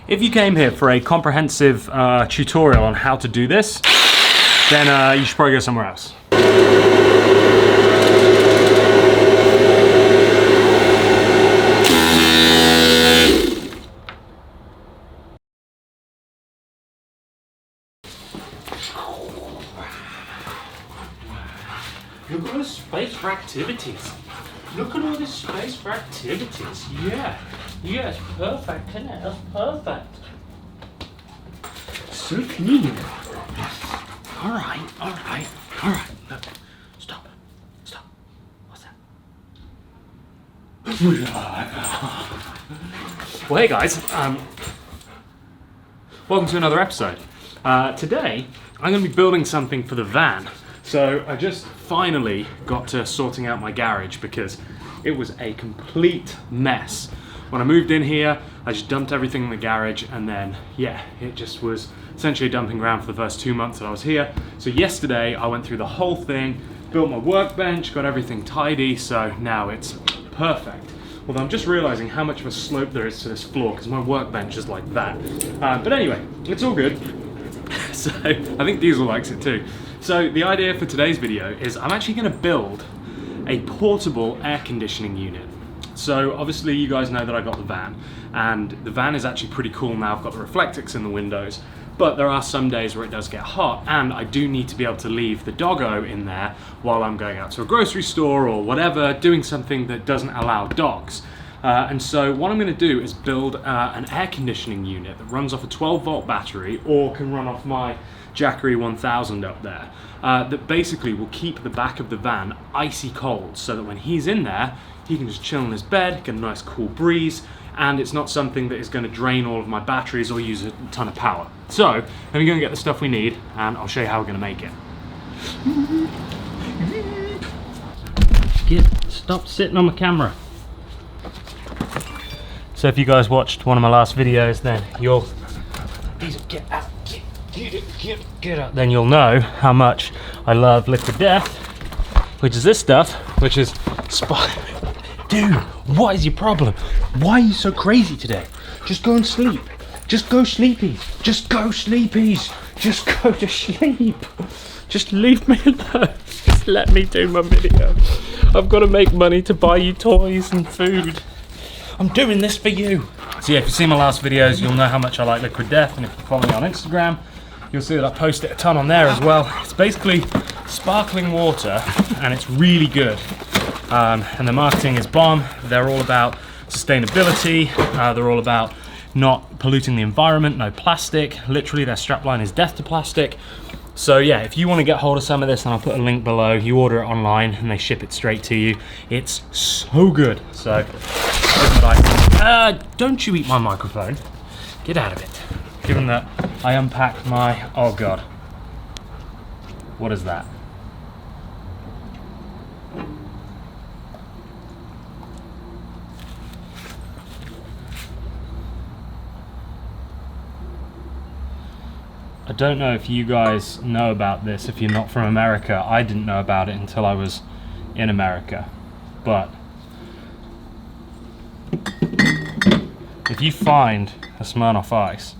If you came here for a comprehensive tutorial on how to do this, then you should probably go somewhere else. Look at all this space for activities. Look at all this space for activities. Yeah, it's perfect, isn't it? That's perfect. So clean. All right. Look, stop. What's that? Well, hey guys, welcome to another episode. Today, I'm going to be building something for the van. So I just finally got to sorting out my garage because it was a complete mess. When I moved in here, I just dumped everything in the garage, and then, yeah, it just was essentially a dumping ground for the first 2 months that I was here. So yesterday, I went through the whole thing, built my workbench, got everything tidy, so now it's perfect. Although I'm just realizing how much of a slope there is to this floor because my workbench is like that. But anyway, it's all good. So I think Diesel likes it too. So the idea for today's video is I'm actually going to build a portable air conditioning unit. So obviously you guys know that I got the van, and the van is actually pretty cool now. I've got the reflectix in the windows, but there are some days where it does get hot, and I do need to be able to leave the doggo in there while I'm going out to a grocery store or whatever, doing something that doesn't allow dogs. And so what I'm going to do is build an air conditioning unit that runs off a 12-volt battery or can run off my Jackery 1000 up there, that basically will keep the back of the van icy cold, so that when he's in there, he can just chill in his bed, get a nice cool breeze, and it's not something that is going to drain all of my batteries or use a ton of power. So, let me go and get the stuff we need, and I'll show you how we're going to make it. Stop sitting on my camera. So if you guys watched one of my last videos, then you'll get out. Then you'll know how much I love Liquid Death, which is this stuff, which is Dude, what is your problem? Why are you so crazy today? Just go and sleep. Just go sleepies. Just go sleepies. Just go to sleep. Just leave me alone. Just let me do my video. I've got to make money to buy you toys and food. I'm doing this for you. So yeah, if you've seen my last videos, you'll know how much I like Liquid Death, and if you follow me on Instagram, you'll see that I post it a ton on there as well. It's basically sparkling water, and it's really good. And the marketing is bomb. They're all about sustainability. They're all about not polluting the environment, no plastic. Literally, their strapline is death to plastic. So yeah, if you want to get hold of some of this, and I'll put a link below, you order it online and they ship it straight to you. It's so good. So, don't you eat my microphone. Get out of it. Given that I unpacked my, oh God. What is that? I don't know if you guys know about this if you're not from America. I didn't know about it until I was in America. But if you find a Smirnoff Ice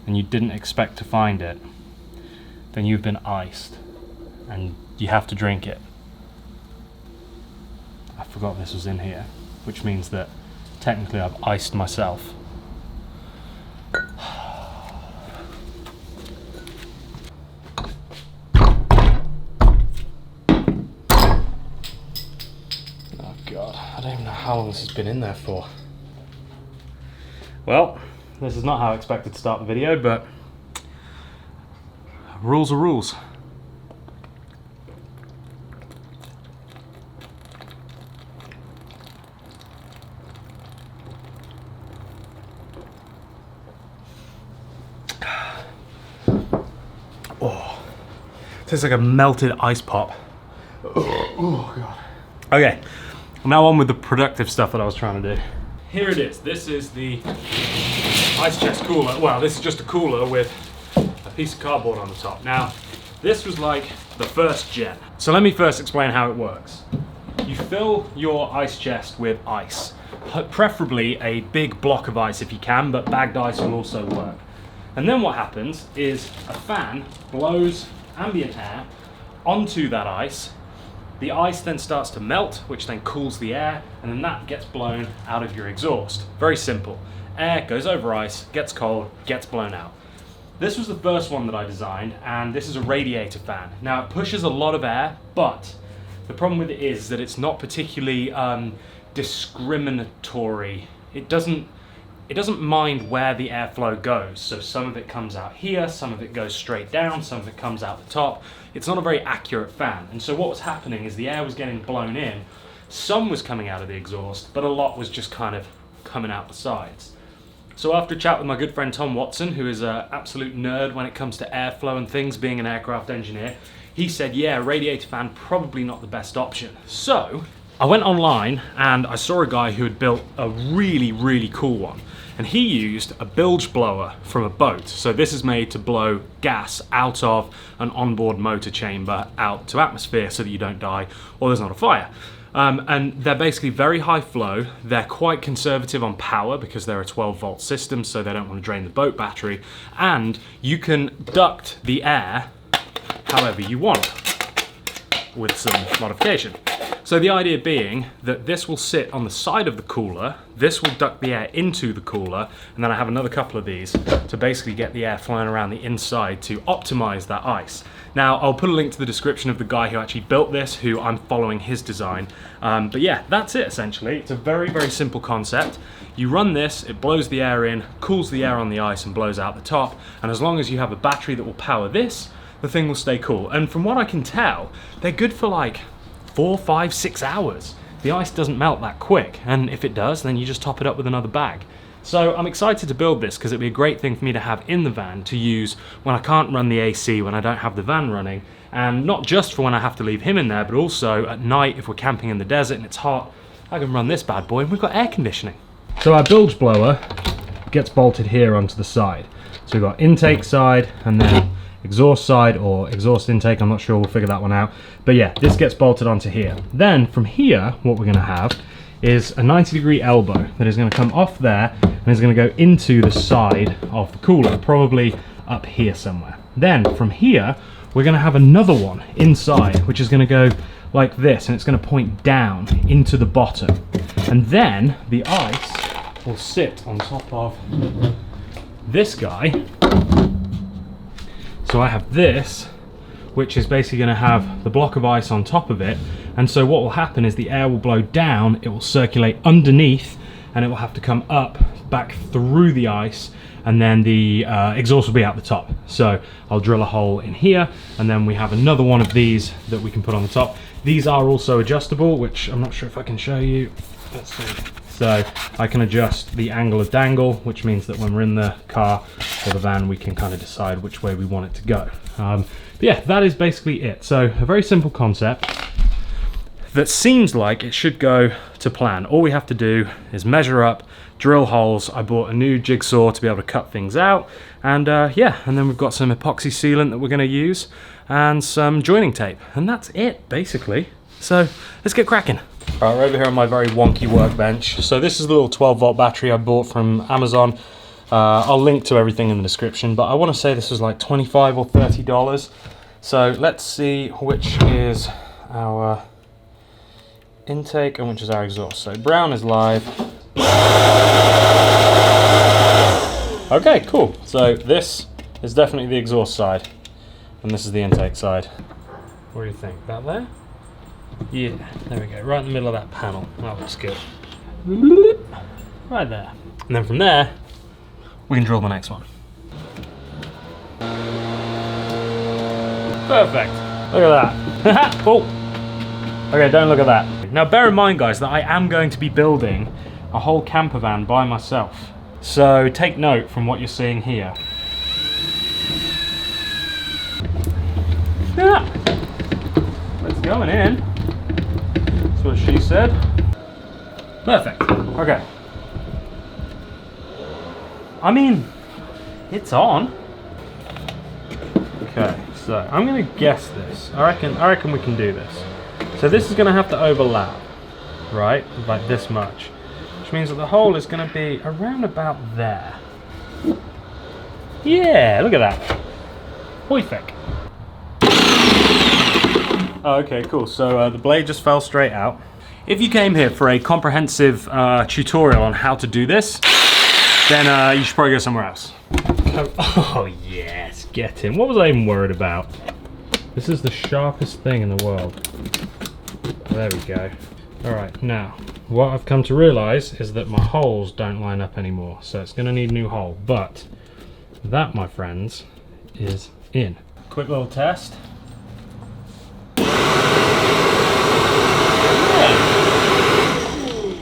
and you didn't expect to find it, then you've been iced and you have to drink it. I forgot this was in here, which means that technically I've iced myself. God, I don't even know how long this has been in there for. Well, this is not how I expected to start the video, but rules are rules. Oh, tastes like a melted ice pop. Oh God. Okay. Now on with the productive stuff that I was trying to do. Here it is. This is the ice chest cooler. Well, this is just a cooler with a piece of cardboard on the top. Now, this was like the first gen. So let me first explain how it works. You fill your ice chest with ice. preferably a big block of ice if you can, but bagged ice will also work. And then what happens is a fan blows ambient air onto that ice. The ice then starts to melt, which then cools the air, and then that gets blown out of your exhaust. Very simple. Air goes over ice, gets cold, gets blown out. This was the first one that I designed, and this is a radiator fan. Now it pushes a lot of air, but the problem with it is that it's not particularly discriminatory. It doesn't mind where the airflow goes. So some of it comes out here, some of it goes straight down, some of it comes out the top. It's not a very accurate fan. And so what was happening is the air was getting blown in, some was coming out of the exhaust, but a lot was just kind of coming out the sides. So after a chat with my good friend Tom Watson, who is an absolute nerd when it comes to airflow and things, being an aircraft engineer, he said, yeah, radiator fan, probably not the best option. So I went online and I saw a guy who had built a really, really cool one. And he used a bilge blower from a boat. So this is made to blow gas out of an onboard motor chamber out to atmosphere so that you don't die or there's not a fire. And they're basically very high flow. They're quite conservative on power because they're a 12-volt system, so they don't want to drain the boat battery. And you can duct the air however you want with some modification. So the idea being that this will sit on the side of the cooler, this will duct the air into the cooler, and then I have another couple of these to basically get the air flying around the inside to optimize that ice. Now, I'll put a link to the description of the guy who actually built this, who I'm following his design. But yeah, that's it essentially. It's a very, very simple concept. You run this, it blows the air in, cools the air on the ice and blows out the top, and as long as you have a battery that will power this, the thing will stay cool. And from what I can tell, they're good for like 4, 5, 6 hours. The ice doesn't melt that quick, and if it does, then you just top it up with another bag. So I'm excited to build this because it'd be a great thing for me to have in the van to use when I can't run the AC, when I don't have the van running, and not just for when I have to leave him in there, but also at night if we're camping in the desert and it's hot, I can run this bad boy and we've got air conditioning. So our bilge blower gets bolted here onto the side. So we've got intake side and then exhaust side or exhaust intake, I'm not sure, we'll figure that one out. But yeah, this gets bolted onto here. Then from here, what we're gonna have is a 90-degree elbow that is gonna come off there and is gonna go into the side of the cooler, probably up here somewhere. Then from here, we're gonna have another one inside, which is gonna go like this, and it's gonna point down into the bottom. And then the ice will sit on top of this guy. So I have this, which is basically going to have the block of ice on top of it, and so what will happen is the air will blow down, it will circulate underneath, and it will have to come up, back through the ice, and then the exhaust will be out the top. So I'll drill a hole in here, and then we have another one of these that we can put on the top. These are also adjustable, which I'm not sure if I can show you. Let's see. So I can adjust the angle of dangle, which means that when we're in the car or the van, we can kind of decide which way we want it to go. But yeah, that is basically it. So a very simple concept that seems like it should go to plan. All we have to do is measure up, drill holes. I bought a new jigsaw to be able to cut things out. And yeah, and then we've got some epoxy sealant that we're gonna use and some joining tape. And that's it, basically. So let's get cracking. All right, we're over here on my very wonky workbench. So this is the little 12-volt battery I bought from Amazon. I'll link to everything in the description, but I want to say this was like $25 or $30. So let's see which is our intake and which is our exhaust. So brown is live. Okay, cool. So this is definitely the exhaust side, and this is the intake side. What do you think? About there? Yeah, there we go, right in the middle of that panel. That looks good. Right there. And then from there, we can drill the next one. Perfect. Look at that. Oh. Okay, don't look at that. Now bear in mind, guys, that I am going to be building a whole camper van by myself. So take note from what you're seeing here. Yeah. Let's go in. That's what she said. Perfect. Okay. I mean, it's on. Okay, so I'm gonna guess this. I reckon we can do this. So this is gonna have to overlap, right? Like this much. Which means that the hole is going to be around about there. Yeah, look at that. Perfect. Oh, okay, cool. So the blade just fell straight out. If you came here for a comprehensive tutorial on how to do this, then you should probably go somewhere else. Oh yes, get him. What was I even worried about? This is the sharpest thing in the world. There we go. All right, now, what I've come to realize is that my holes don't line up anymore, so it's gonna need a new hole, but that, my friends, is in. Quick little test.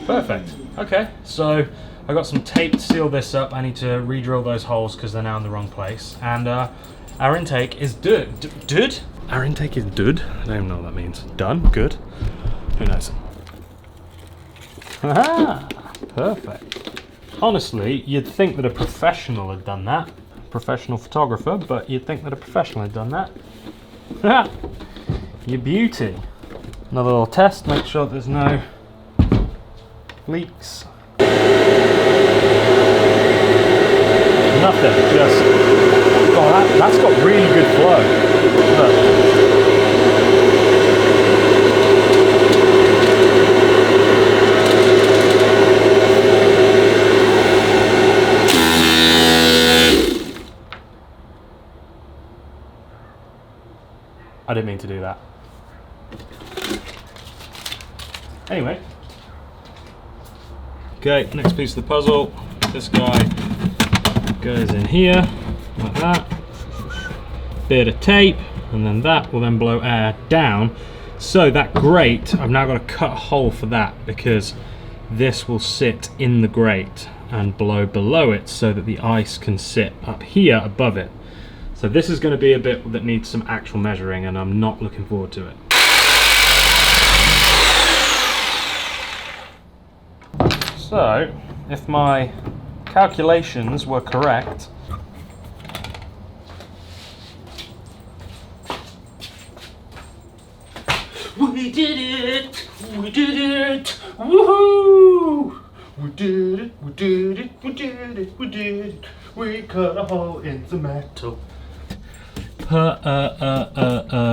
Perfect. Okay, so I got some tape to seal this up. I need to re-drill those holes because they're now in the wrong place. And our intake is done. Dud? Our intake is dud? I don't even know what that means. Done? Good? Who knows? Aha! Perfect. Honestly, you'd think that a professional had done that. Professional photographer, but you'd think that a professional had done that. You beauty. Another little test, make sure there's no leaks. Nothing, just, oh, that's got really good flow. Look. I didn't mean to do that. Anyway. Okay, next piece of the puzzle. This guy goes in here, like that. Bit of tape, and then that will then blow air down. So that grate, I've now got to cut a hole for that because this will sit in the grate and blow below it so that the ice can sit up here above it. So this is going to be a bit that needs some actual measuring, and I'm not looking forward to it. So, if my calculations were correct, we did it! We did it! Woohoo! We did it! We did it! We did it! We did it! We cut a hole in the metal.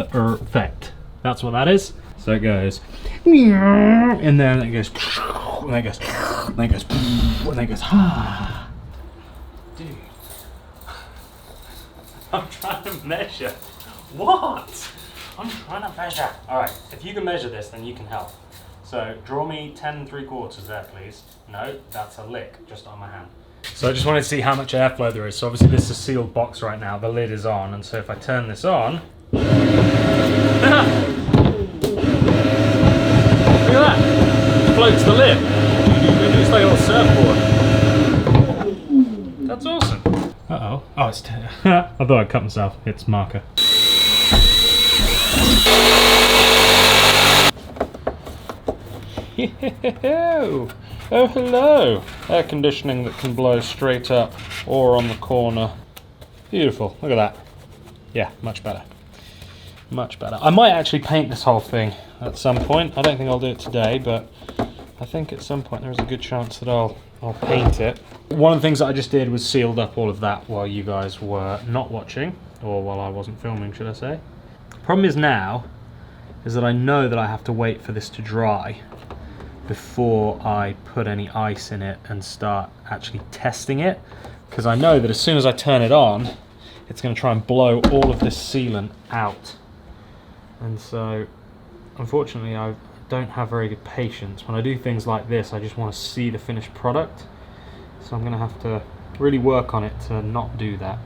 Perfect. That's what that is. So it goes, and then it goes, and then it goes, and then it goes, and then it goes, ah. Dude. I'm trying to measure. What? I'm trying to measure. Alright, if you can measure this, then you can help. So draw me 10 3/4 there, please. No, that's a lick just on my hand. So I just wanted to see how much airflow there is. So obviously this is a sealed box right now, the lid is on, and so if I turn this on, look at that, it floats the lid. It's like a little surfboard. That's awesome. Uh-oh. Oh, it's I thought I'd cut myself. It's marker. Oh, hello. Air conditioning that can blow straight up or on the corner. Beautiful. Look at that. Yeah, much better. Much better. I might actually paint this whole thing at some point. I don't think I'll do it today, but I think at some point there's a good chance that I'll paint it. One of the things that I just did was sealed up all of that while you guys were not watching, or while I wasn't filming, should I say. The problem is now is that I know that I have to wait for this to dry before I put any ice in it and start actually testing it, because I know that as soon as I turn it on, it's going to try and blow all of this sealant out. And so, unfortunately, I don't have very good patience. When I do things like this, I just want to see the finished product. So I'm going to have to really work on it to not do that.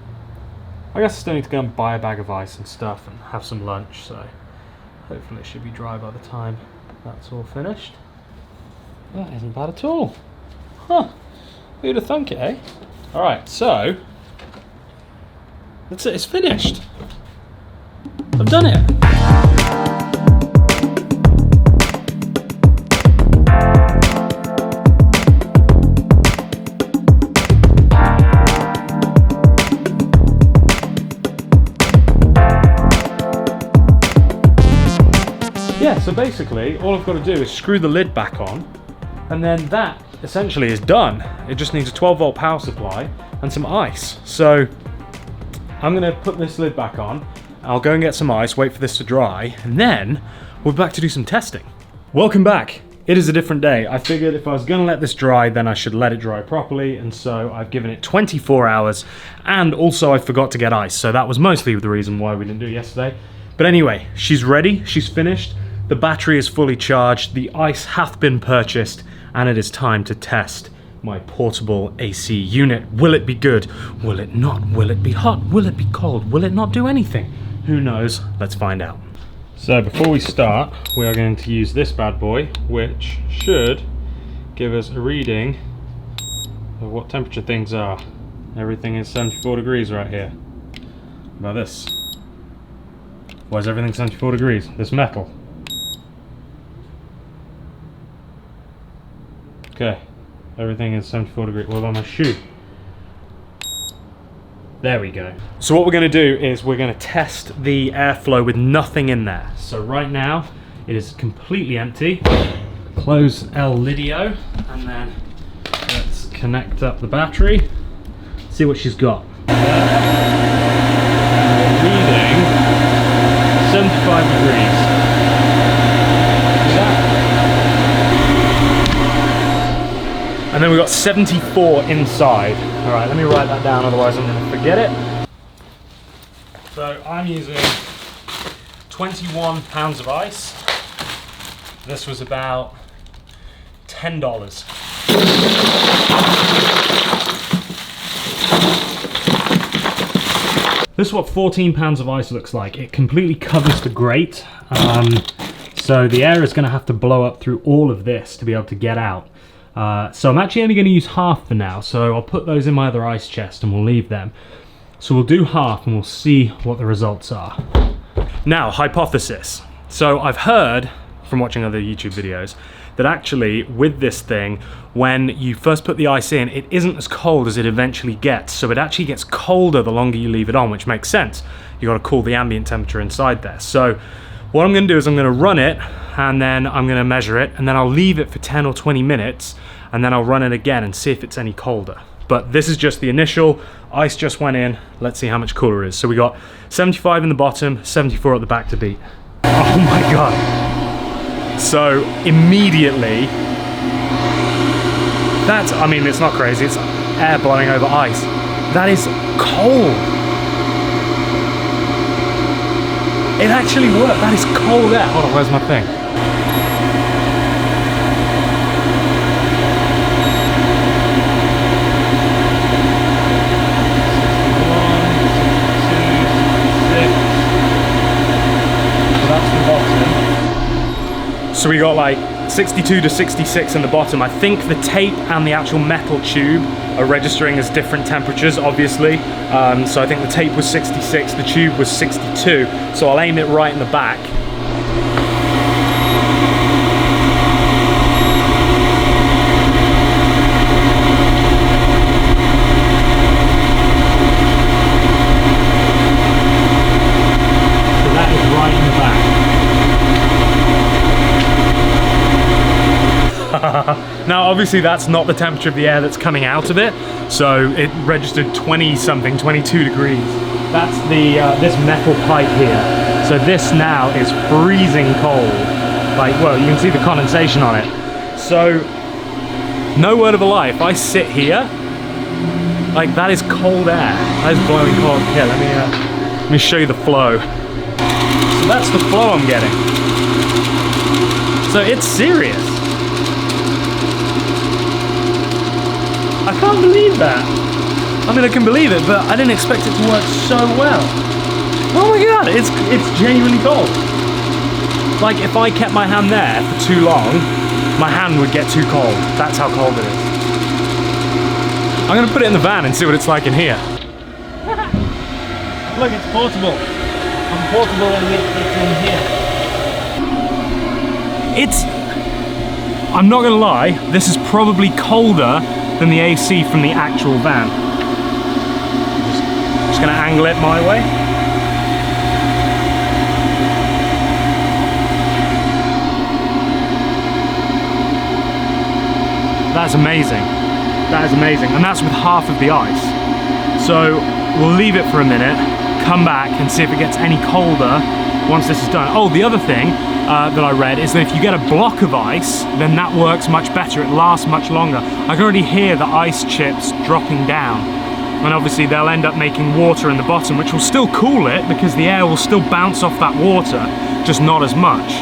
I guess I still need to go and buy a bag of ice and stuff and have some lunch, so hopefully it should be dry by the time that's all finished. That isn't bad at all. Huh. Who'd have thunk it, eh? Alright, so that's it, it's finished. I've done it. Yeah, so basically all I've got to do is screw the lid back on, and then that essentially is done. It just needs a 12-volt power supply and some ice. So I'm gonna put this lid back on. I'll go and get some ice, wait for this to dry, and then we're back to do some testing. Welcome back. It is a different day. I figured if I was gonna let this dry, then I should let it dry properly, and so I've given it 24 hours, and also I forgot to get ice, so that was mostly the reason why we didn't do it yesterday. But anyway, she's ready, she's finished, the battery is fully charged, the ice hath been purchased, and it is time to test my portable AC unit. Will it be good? Will it not? Will it be hot? Will it be cold? Will it not do anything? Who knows? Let's find out. So before we start, we are going to use this bad boy, which should give us a reading of what temperature things are. Everything is 74 degrees right here. How about this? Why is everything 74 degrees? This metal. Okay, everything is 74 degrees. What about my shoe? There we go. So what we're gonna do is we're gonna test the airflow with nothing in there. So right now, it is completely empty. Close El Lidio, and then let's connect up the battery. See what she's got. Reading 75 degrees. And then we've got 74 inside. All right, let me write that down, otherwise I'm gonna forget it. So I'm using 21 pounds of ice. This was about $10. This is what 14 pounds of ice looks like. It completely covers the grate. So the air is gonna have to blow up through all of this to be able to get out. So I'm actually only going to use half for now, so I'll put those in my other ice chest and we'll leave them. So we'll do half and we'll see what the results are. Now, hypothesis. So I've heard from watching other YouTube videos that actually with this thing, when you first put the ice in, it isn't as cold as it eventually gets. So it actually gets colder the longer you leave it on, which makes sense. You got to cool the ambient temperature inside there. So what I'm going to do is I'm going to run it, and then I'm going to measure it, and then I'll leave it for 10 or 20 minutes, and then I'll run it again and see if it's any colder. But this is just the initial, ice just went in, let's see how much cooler it is. So we got 75 in the bottom, 74 at the back to beat. Oh my God. So immediately, that's, I mean, it's not crazy, it's air blowing over ice. That is cold. It actually worked. That is cold air. Hold on, where's my thing? So that's the bottom. So we got like 62 to 66 in the bottom. I think the tape and the actual metal tube are registering as different temperatures, obviously. So I think the tape was 66, the tube was 62. So I'll aim it right in the back. So that is right in the back. Now obviously that's not the temperature of the air that's coming out of it, so it registered 20 something, 22 degrees. That's the this metal pipe here. So this now is freezing cold. Like, well, you can see the condensation on it. So no word of a lie, if I sit here, like that is cold air. That is blowing cold. Here, let me show you the flow. So that's the flow I'm getting. So it's serious. I can't believe that. I mean, I can believe it, but I didn't expect it to work so well. Oh my God, it's genuinely cold. Like if I kept my hand there for too long, my hand would get too cold. That's how cold it is. I'm gonna put it in the van and see what it's like in here. Look, it's portable. I'm portable and it's in here. I'm not gonna lie, this is probably colder than the AC from the actual van. Just gonna angle it my way. that's amazing. That is amazing, and that's with half of the ice. So we'll leave it for a minute, come back and see if it gets any colder once this is done. Oh, the other thing that I read is that if you get a block of ice, then that works much better. It lasts much longer. I can already hear the ice chips dropping down, and obviously they'll end up making water in the bottom, which will still cool it because the air will still bounce off that water, just not as much.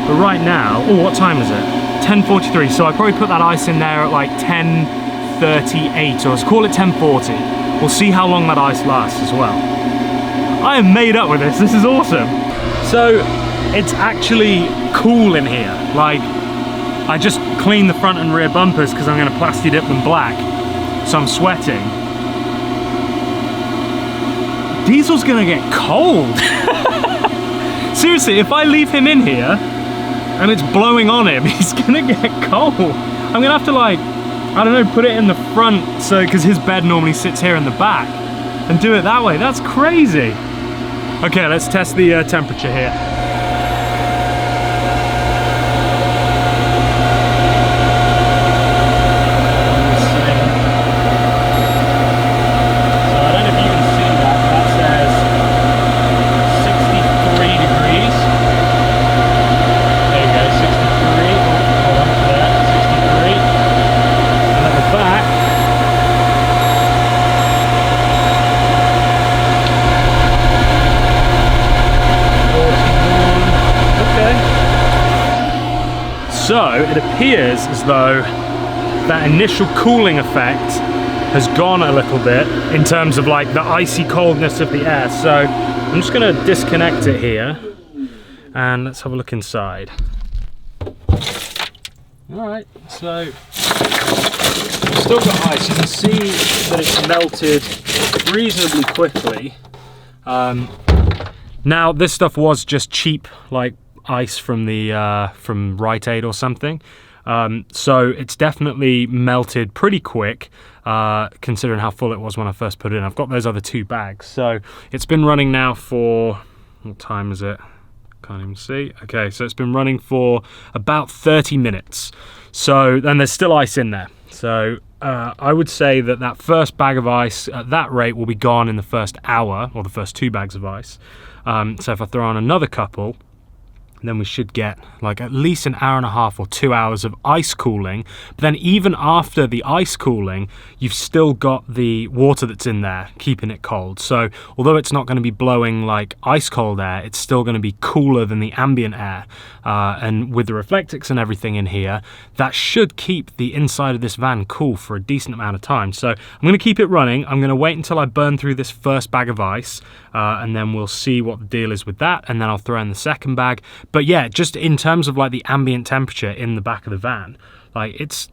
But right now, oh, what time is it? 10:43, so I probably put that ice in there at like 10:38, or let's call it 10:40. We'll see how long that ice lasts as well. I am made up with this is awesome. So, it's actually cool in here. Like, I just cleaned the front and rear bumpers because I'm gonna plasti dip them black, so I'm sweating. Diesel's gonna get cold. Seriously, if I leave him in here, and it's blowing on him, he's gonna get cold. I'm gonna have to, like, I don't know, put it in the front, so, because his bed normally sits here in the back, and do it that way. That's crazy. Okay, let's test the temperature here. So it appears as though that initial cooling effect has gone a little bit in terms of like the icy coldness of the air. So I'm just gonna disconnect it here and let's have a look inside. All right, so we've still got ice. You can see that it's melted reasonably quickly. Now this stuff was just cheap, like ice from the from Rite Aid or something, so it's definitely melted pretty quick, considering how full it was when I first put it in. I've got those other 2 bags, so it's been running now for, what time is it? Can't even see. Okay, so it's been running for about 30 minutes. So then there's still ice in there. So I would say that that first bag of ice at that rate will be gone in the first hour, or the first 2 bags of ice. So if I throw on another couple, then we should get like at least an hour and a half or 2 hours of ice cooling. But then even after the ice cooling, you've still got the water that's in there keeping it cold. So although it's not going to be blowing like ice cold air, it's still going to be cooler than the ambient air. And with the Reflectix and everything in here, that should keep the inside of this van cool for a decent amount of time. So I'm going to keep it running. I'm going to wait until I burn through this first bag of ice, and then we'll see what the deal is with that, and then I'll throw in the second bag. But yeah, just in terms of like the ambient temperature in the back of the van, like it's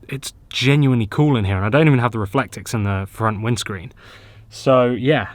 genuinely cool in here, and I don't even have the Reflectix in the front windscreen. So yeah,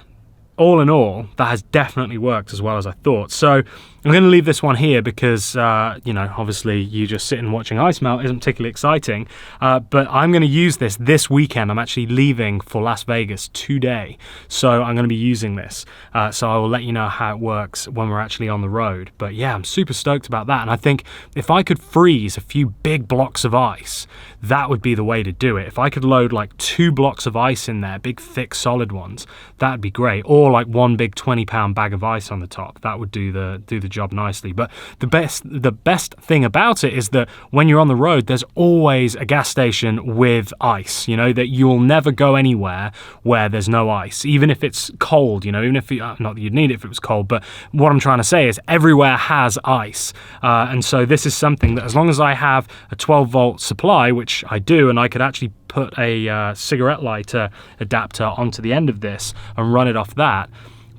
all in all, that has definitely worked as well as I thought. So I'm going to leave this one here because, you know, obviously you just sitting watching ice melt isn't particularly exciting, but I'm going to use this weekend. I'm actually leaving for Las Vegas today, so I'm going to be using this. So I will let you know how it works when we're actually on the road. But yeah, I'm super stoked about that, and I think if I could freeze a few big blocks of ice, that would be the way to do it. If I could load like 2 blocks of ice in there, big thick solid ones, that'd be great. Or like 1 big 20-pound bag of ice on the top. That would do the job nicely. But the best thing about it is that when you're on the road, there's always a gas station with ice. You know, that you'll never go anywhere where there's no ice, even if it's cold. You know, even if not that you'd need it if it was cold, but what I'm trying to say is everywhere has ice, and so this is something that as long as I have a 12-volt supply, which I do, and I could actually put a cigarette lighter adapter onto the end of this and run it off that,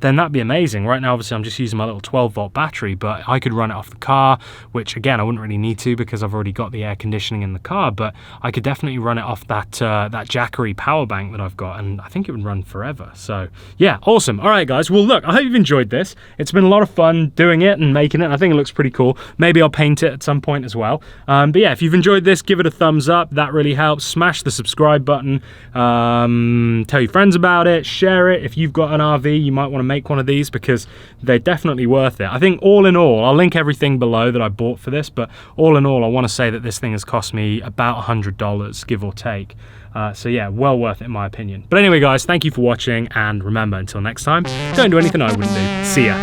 then that'd be amazing. Right now, obviously, I'm just using my little 12-volt battery, but I could run it off the car, which, again, I wouldn't really need to because I've already got the air conditioning in the car, but I could definitely run it off that Jackery power bank that I've got, and I think it would run forever. So, yeah, awesome. All right, guys. Well, look, I hope you've enjoyed this. It's been a lot of fun doing it and making it. I think it looks pretty cool. Maybe I'll paint it at some point as well. But, yeah, if you've enjoyed this, give it a thumbs up. That really helps. Smash the subscribe button. Tell your friends about it. Share it. If you've got an RV, you might want to make one of these because they're definitely worth it. I think all in all, I'll link everything below that I bought for this, but all in all, I want to say that this thing has cost me about $100, give or take. So yeah, well worth it in my opinion. But anyway guys, thank you for watching, and remember, until next time, don't do anything I wouldn't do. See ya.